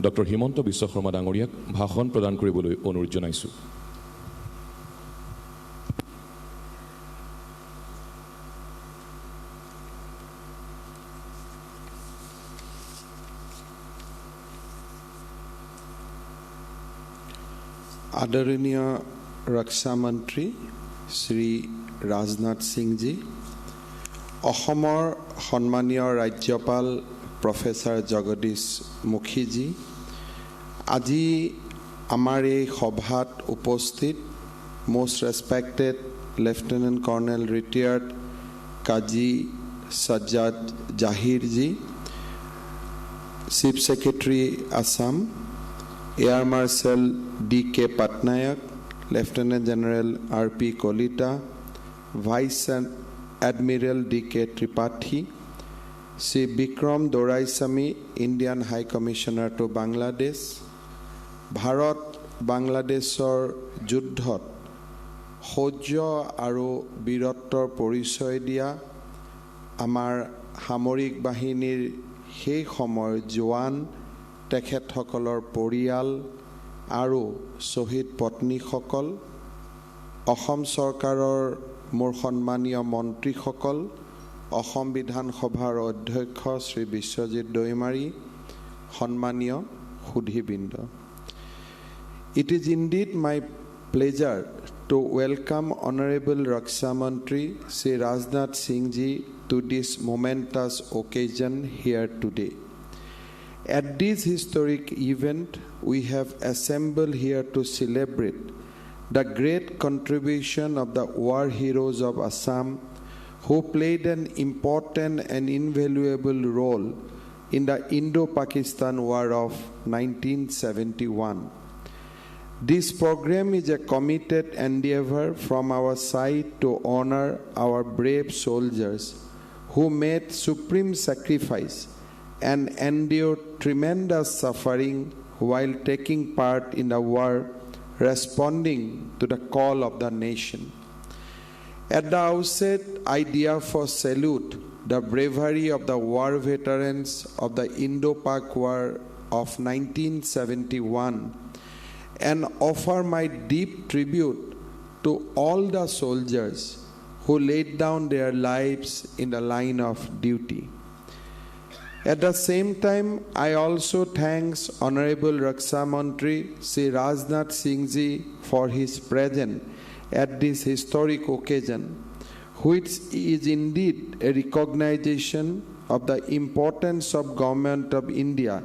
Doctor Himanta Biswa Sarma ডাঙৰীয়াক ভাষণ প্ৰদান কৰিবলৈ অনুৰোধ জনাইছোঁ। आदरणीय रक्षा मंत्री श्री राजनाथ सिंह जी, অসমৰ সন্মানীয় ৰাজ্যপাল প্ৰফেসৰ জগদীশ মুখী जी, আজি আমাৰ এই সভাত উপস্থিত most respected Lieutenant Colonel retired Kazi Sajjad Jahir ji, Chief Secretary Assam, Air Marshal D.K. Patnaik, Lieutenant General R.P. Kolita, Vice Admiral D.K. Tripathi, Sri Bikram Doraisamy, Indian High Commissioner to Bangladesh, Bharat Bangladeshor যুদ্ধত শৌৰ্য আৰু বীৰত্বৰ পৰিচয় দিয়া আমাৰ সামৰিক বাহিনীৰ সেই সময়ৰ জোৱান তেখেতসকলৰ পৰিয়াল আৰু শ্বহীদ পত্নীসকল, অসম চৰকাৰৰ মোৰ সন্মানীয় মন্ত্ৰীসকল, অসম বিধানসভাৰ অধ্যক্ষ শ্ৰী বিশ্বজিৎ দৈমাৰী, সন্মানীয় সুধীবৃন্দ। It is indeed my pleasure to welcome Honorable Raksha Mantri Shri Rajnath Singh Ji to this momentous occasion here today. At this historic event, we have assembled here to celebrate the great contribution of the war heroes of Assam, who played an important and invaluable role in the Indo-Pakistan War of 1971. This program is a committed endeavor from our side to honor our brave soldiers who made supreme sacrifice and endured tremendous suffering while taking part in the war, responding to the call of the nation. At the outset, I therefore salute the bravery of the war veterans of the Indo-Pak War of 1971 and offer my deep tribute to all the soldiers who laid down their lives in the line of duty. At the same time, I also thank Honorable Raksha Mantri Shri Rajnath Singh Ji for his presence at this historic occasion, which is indeed a recognition of the importance of Government of India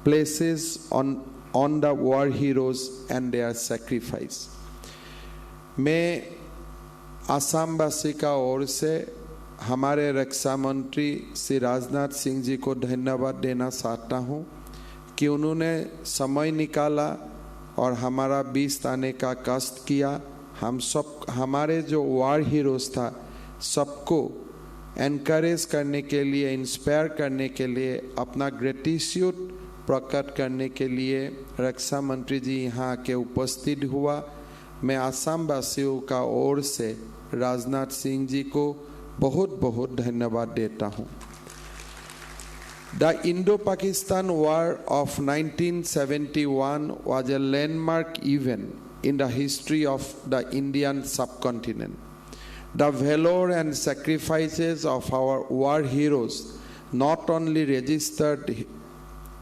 places on the war heroes and their sacrifice. मैं असम वासी का ओर से हमारे रक्षा मंत्री श्री राजनाथ सिंह जी को धन्यवाद देना चाहता हूँ कि उन्होंने समय निकाला और हमारा बीच आने का कष्ट किया। हमारे जो वार हीरोज था सबको एनकरेज करने के लिए, इंस्पायर करने के लिए, अपना ग्रेटिट्यूड प्रकट करने के लिए रक्षा मंत्री जी यहाँ के उपस्थित हुआ। मैं असम वासियों का ओर से राजनाथ सिंह जी को बहुत बहुत धन्यवाद देता हूँ। The Indo-Pakistan War of 1971 was a landmark event in the history of the Indian subcontinent. The valor and sacrifices of our war heroes not only registered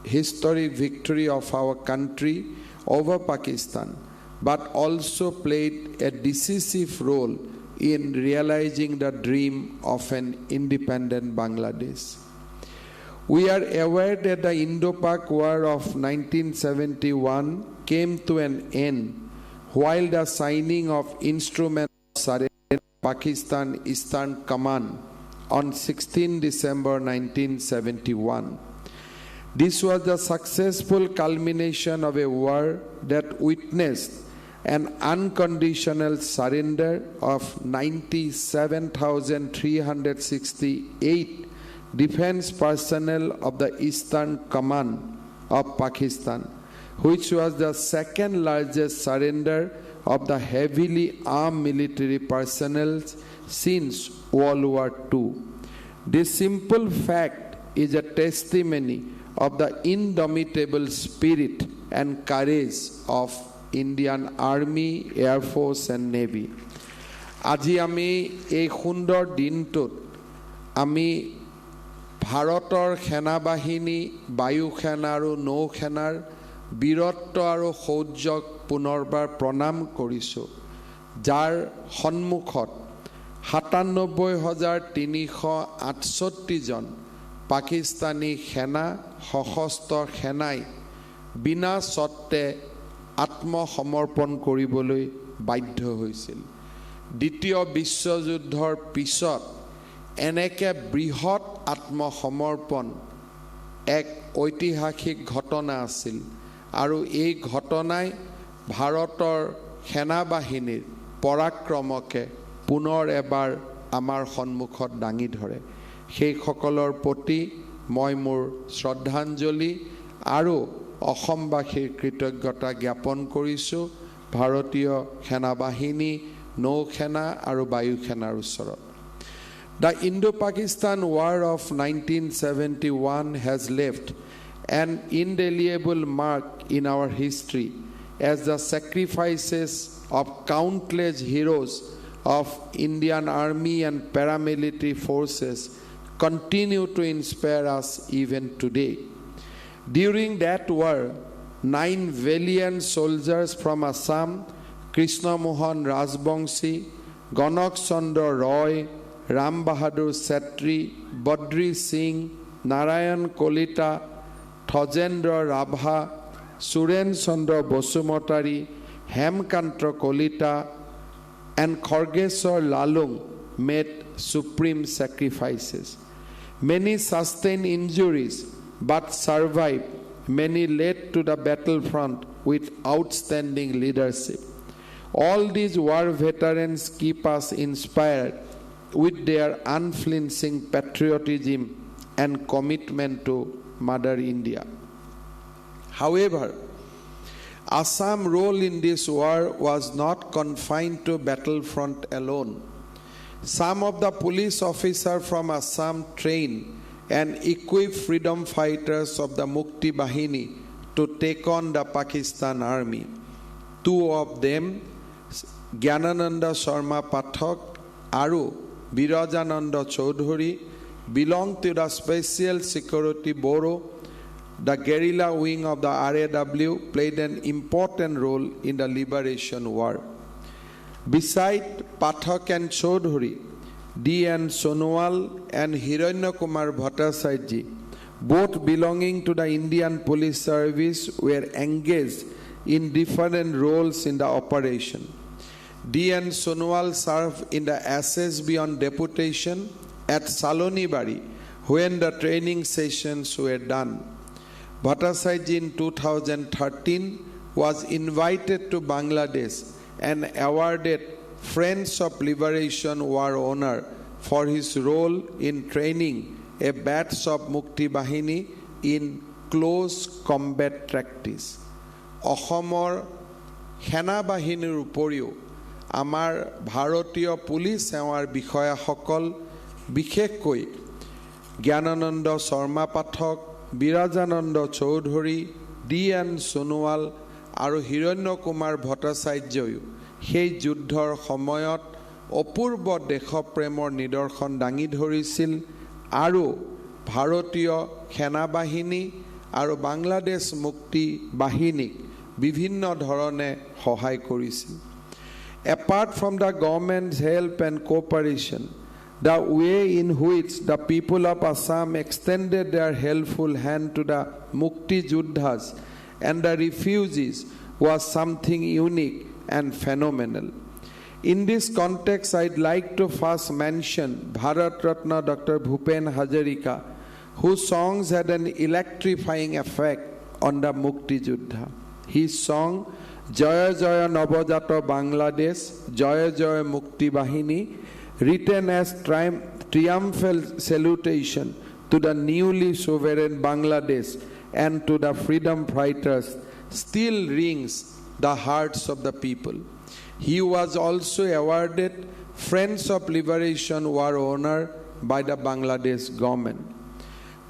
historic victory of our country over Pakistan, but also played a decisive role in realizing the dream of an independent Bangladesh. We are aware that the Indo-Pak War of 1971 came to an end while the signing of instrument of surrender Pakistan Eastern Command on 16 December 1971. This was the successful culmination of a war that witnessed an unconditional surrender of 97,368 defense personnel of the Eastern Command of Pakistan, which was the second largest surrender of the heavily armed military personnel since World War II. This simple fact is a testimony of the indomitable spirit and courage of Indian Army, Air Force and Navy. আজি আমি এই সুন্দৰ দিনটোত আমি ভাৰতৰ সেনাবাহিনী, বায়ুসেনা আৰু নৌসেনাৰ বীৰত্ব আৰু শৌৰ্যক পুনৰবাৰ প্ৰণাম কৰিছোঁ, যাৰ সন্মুখত ৯৭,৩৬৮ জন পাকিস্তানী সেনা, সশস্ত্ৰ সেনাই বিনা স্বত্বে আত্মসমৰ্পণ কৰিবলৈ বাধ্য হৈছিল। দ্বিতীয় বিশ্বযুদ্ধৰ পিছত এনেকৈ বৃহৎ আত্মসমৰ্পণ এক ঐতিহাসিক ঘটনা আছিল আৰু এই ঘটনাই ভাৰতৰ সেনাবাহিনীৰ পৰাক্ৰমকে পুনৰ এবাৰ আমাৰ সন্মুখত দাঙি ধৰে। সেইসকলৰ প্ৰতি মই মোৰ শ্ৰদ্ধাঞ্জলি আৰু অসমবাসীৰ কৃতজ্ঞতা জ্ঞাপন কৰিছোঁ ভাৰতীয় সেনাবাহিনী, নৌসেনা আৰু বায়ুসেনাৰ ওচৰত। The Indo-Pakistan War of 1971 has left an indelible mark in our history as the sacrifices of countless heroes of Indian Army and paramilitary forces continue to inspire us even today. During that war, 9 valiant soldiers from Assam, Krishna Mohan Rajbangshi, Ganak Chandra Roy, Ram Bahadur Setri, Badri Singh, Narayan Kolita, Thojendra Rabha, Suren Chandra Bosumotari, Hemkantra Kolita, and Khorgeswar Lalung made supreme sacrifices. Many sustained injuries but survived. Many led to the battlefront with outstanding leadership. All these war veterans keep us inspired with their unflinching patriotism and commitment to Mother India. However, Assam's role in this war was not confined to battlefront alone. Some of the police officers from Assam trained and equipped freedom fighters of the Mukti Bahini to take on the Pakistan army. 2 of them, Gyanananda Sharma Pathak and Birajananda Chaudhuri, belong to the Special Security Bureau. The guerrilla wing of the RAW played an important role in the liberation war. Beside Pathak and Chaudhuri, D.N. Sonowal and Hiranyakumar Bhattacharya, both belonging to the Indian Police Service, were engaged in different roles in the operation. D.N. Sonowal served in the SSB on deputation at Salonibari when the training sessions were done. Bhattacharya in 2013 was invited to Bangladesh and awarded Friends of Liberation War honor for his role in training a batch of Mukti Bahini in close combat practice. অসমৰ সেনা বাহিনীৰ উপৰিও আমাৰ ভাৰতীয় police সেৱাৰ বিষয়াসকল, বিশেষকৈ জ্ঞানানন্দ শৰ্মা পাঠক, বিৰাজানন্দ Choudhury, D.N. Sonowal আৰু হিৰণ্যকুমাৰ ভট্টাচাৰ্যয়ো সেই যুদ্ধৰ সময়ত অপূৰ্ব দেশপ্ৰেমৰ নিদৰ্শন দাঙি ধৰিছিল আৰু ভাৰতীয় সেনাবাহিনী আৰু বাংলাদেশ মুক্তি বাহিনীক বিভিন্ন ধৰণে সহায় কৰিছিল। Apart from the government's help and cooperation, the way in which the people of Assam extended their helpful hand to the Mukti Juddhas and the refugees was something unique and phenomenal. In this context, I'd like to first mention Bharat Ratna Dr. Bhupen Hazarika, whose songs had an electrifying effect on the Mukti Juddha. His song, Jaya Jaya Navajato Bangladesh, Jaya Jaya Mukti Bahini, written as triumphal salutation to the newly sovereign Bangladesh and to the freedom fighters, still rings the hearts of the people. He was also awarded Friends of Liberation War honor by the Bangladesh government.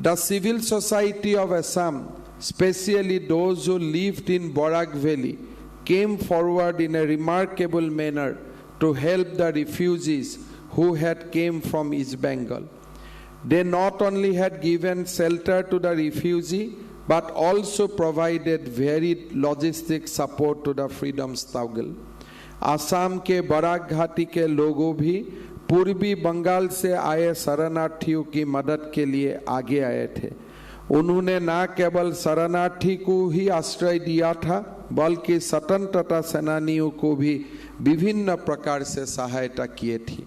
The civil society of Assam, especially those who lived in Barak Valley, came forward in a remarkable manner to help the refugees who had came from East Bengal. They not only had given shelter to the refugee, but also provided varied logistic support to the freedom struggle. Assam के Barack घाटी के लोगों भी पूर्वी बंगाल से आए शरणार्थियों की मदद के लिए आगे आए थे। उन्होंने न केवल शरणार्थी को ही आश्रय दिया था, बल्कि स्वतंत्रता सेनानियों को भी विभिन्न प्रकार से सहायता किए थी।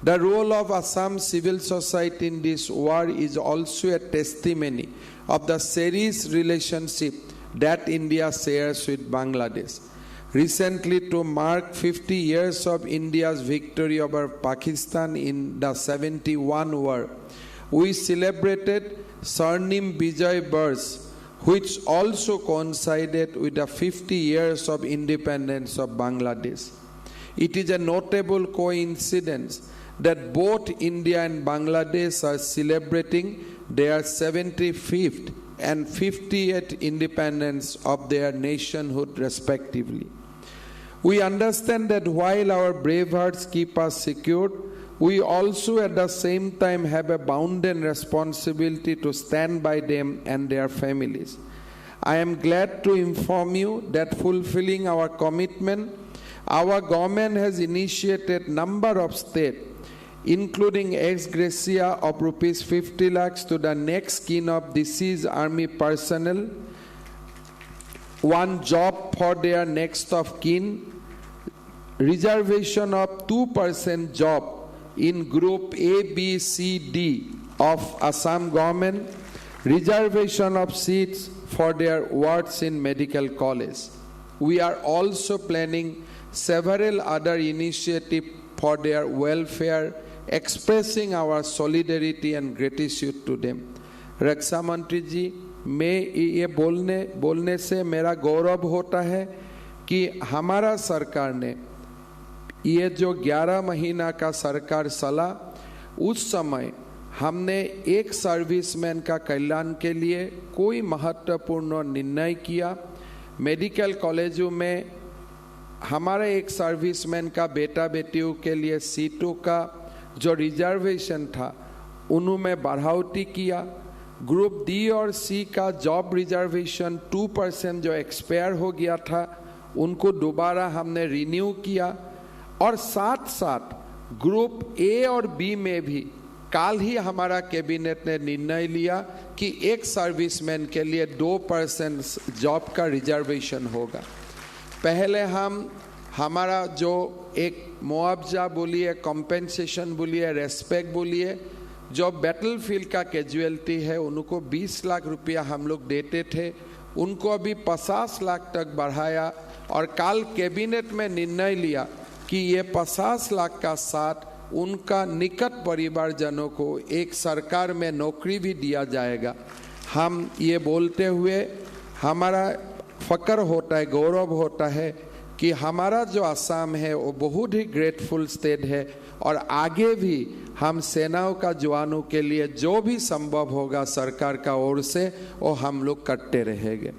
The role of Assam civil society in this war is also a testimony of the serious relationship that India shares with Bangladesh. Recently, to mark 50 years of India's victory over Pakistan in the 71 war, we celebrated Swarnim Bijay Bars, which also coincided with the 50 years of independence of Bangladesh. It is a notable coincidence that both India and Bangladesh are celebrating their 75th and 50th independence of their nationhood respectively. We understand that while our brave hearts keep us secure, we also at the same time have a bounden responsibility to stand by them and their families. I am glad to inform you that fulfilling our commitment, our government has initiated number of steps, including ex gratia of rupees 50 lakhs to the next kin of deceased army personnel, one job for their next of kin, reservation of 2% job in group A, B, C, D of Assam government, reservation of seats for their wards in medical college. We are also planning several other initiatives for their welfare, expressing our solidarity and gratitude to them. रक्षा मंत्री जी, मैं ये बोलने से मेरा गौरव होता है कि हमारा सरकार ने ये जो 11 महीना का सरकार चला, उस समय हमने एक सर्विसमैन का कल्याण के लिए कोई महत्वपूर्ण निर्णय किया। मेडिकल कॉलेजों में हमारे एक सर्विसमैन का बेटा बेटियों के लिए सीटों का जो रिजर्वेशन था उनमें बढ़ावती किया। ग्रुप डी और सी का जॉब रिजर्वेशन 2% जो एक्सपायर हो गया था उनको दोबारा हमने रिन्यू किया, और साथ साथ ग्रुप ए और बी में भी कल ही हमारा कैबिनेट ने निर्णय लिया कि एक सर्विसमैन के लिए 2% जॉब का रिजर्वेशन होगा। पहले हमारा जो एक मुआवजा बोलिए, कॉम्पेंसेशन बोलिए, रेस्पेक्ट बोलिए, जो बैटलफील्ड का कैजुअलिटी है उनको 20 लाख रुपया हम लोग देते थे, उनको अभी 50 लाख तक बढ़ाया, और कल कैबिनेट में निर्णय लिया कि ये 50 लाख का साथ उनका निकट परिवारजनों को एक सरकार में नौकरी भी दिया जाएगा। हम ये बोलते हुए हमारा फक्र होता है, गौरव होता है कि हमारा जो असम है वो बहुत ही ग्रेटफुल स्टेट है, और आगे भी हम सेनाओं का जवानों के लिए जो भी संभव होगा सरकार का ओर से वो हम लोग करते रहेंगे।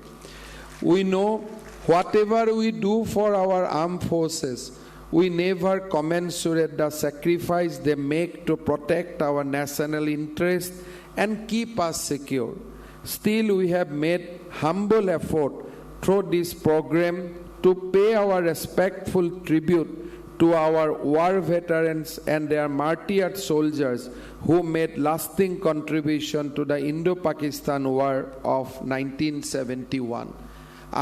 We know whatever we do for our armed forces, we never commensurate the sacrifice they make to protect our national interest and keep us secure. Still, we have made humble effort through this program to pay our respectful tribute to our war veterans and their martyred soldiers who made lasting contribution to the Indo-Pakistan War of 1971.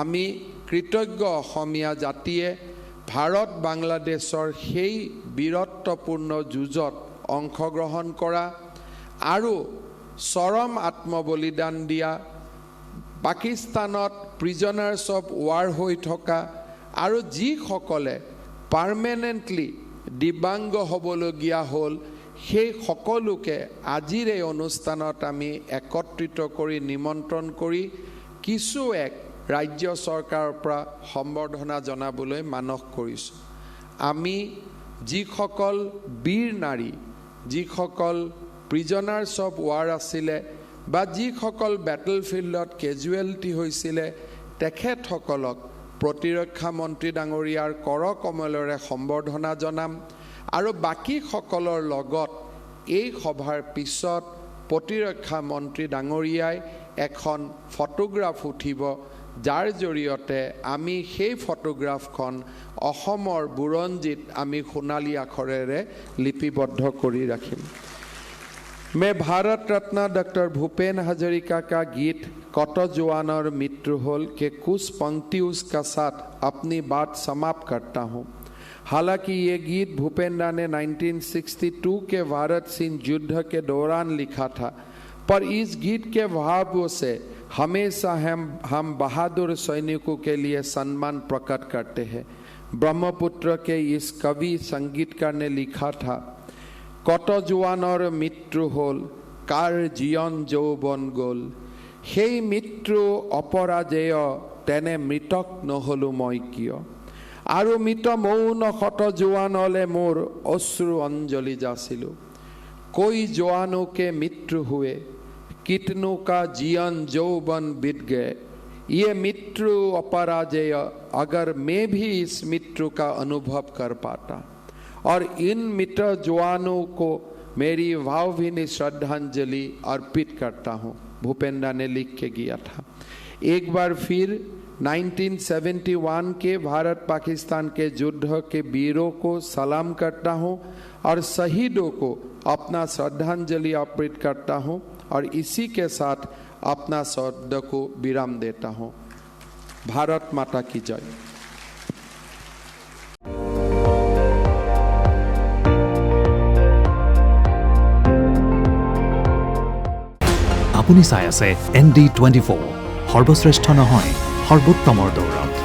আমি কৃতজ্ঞ অসমীয়া জাতিয়ে ভাৰত বাংলাদেশৰ সেই বীৰত্বপূৰ্ণ যুঁজত অংশগ্ৰহণ কৰা আৰু চৰম আত্মবলিদান দিয়া, পাকিস্তানত প্ৰিজনাৰ্ছ অফ ৱাৰ হৈ থকা আৰু যিসকলে পাৰ্মানেণ্টলি দিব্যাংগ হ'বলগীয়া হ'ল, সেই সকলোকে আজিৰ এই অনুষ্ঠানত আমি একত্ৰিত কৰি নিমন্ত্ৰণ কৰি কিছু এক ৰাজ্য চৰকাৰৰ পৰা সম্বৰ্ধনা জনাবলৈ মানস কৰিছোঁ। আমি যিসকল বীৰ নাৰী, যিসকল প্ৰিজনাৰ্ছ অফ ৱাৰ আছিলে, বা যিসকল বেটলফিল্ডত কেজুৱেলিটি হৈছিলে তেখেতসকলক প্ৰতিৰক্ষা মন্ত্ৰী ডাঙৰীয়াৰ কৰ কমলেৰে সম্বৰ্ধনা জনাম আৰু বাকীসকলৰ লগত এই সভাৰ পিছত প্ৰতিৰক্ষা মন্ত্ৰী ডাঙৰীয়াই এখন ফটোগ্ৰাফ উঠিব যাৰ জৰিয়তে আমি সেই ফটোগ্ৰাফখন অসমৰ বুৰঞ্জীত আমি সোণালী আখৰেৰে লিপিবদ্ধ কৰি ৰাখিম। मैं भारत रत्न डॉक्टर भूपेन हजारिका का गीत कत जवानर मृत्यु होल के कुछ पंक्ति उसका साथ अपनी बात समाप्त करता हूँ। हालांकि ये गीत भूपेन दा ने 1962 के भारत चीन युद्ध के दौरान लिखा था, पर इस गीत के भावों से हमेशा हम बहादुर सैनिकों के लिए सम्मान प्रकट करते हैं। ब्रह्मपुत्र के इस कवि संगीतकार ने लिखा था, कत जवानर मृत्यु होल कार जीवन যৌবন গ'ল, সেই মৃত্যু অপৰাজেয় তেনে মৃতক নহলো মই কিয়, আৰু মৃত মৌন শত জোৱানলে মোৰ অশ্ৰু অঞ্জলি যাচিলো। कोई जवानों के मृत्यु हुए कितनों का जीवन যৌবন बीत गए, ये मृत्यु अपराजय अगर मैं भी इस मृत्यु का अनुभव कर पाता और इन मृत जवानों को मेरी भावभीनी श्रद्धांजलि अर्पित करता हूँ, भूपेंद्र ने लिख के गया था। एक बार फिर 1971 के भारत पाकिस्तान के युद्ध के वीरों को सलाम करता हूँ और शहीदों को अपना श्रद्धांजलि अर्पित करता हूँ और इसी के साथ अपना शब्द को विराम देता हूँ। भारत माता की जय। আপুনি চাই আছে ND24 সৰ্বশ্ৰেষ্ঠ নহয় সৰ্বোত্তমৰ দৌৰত।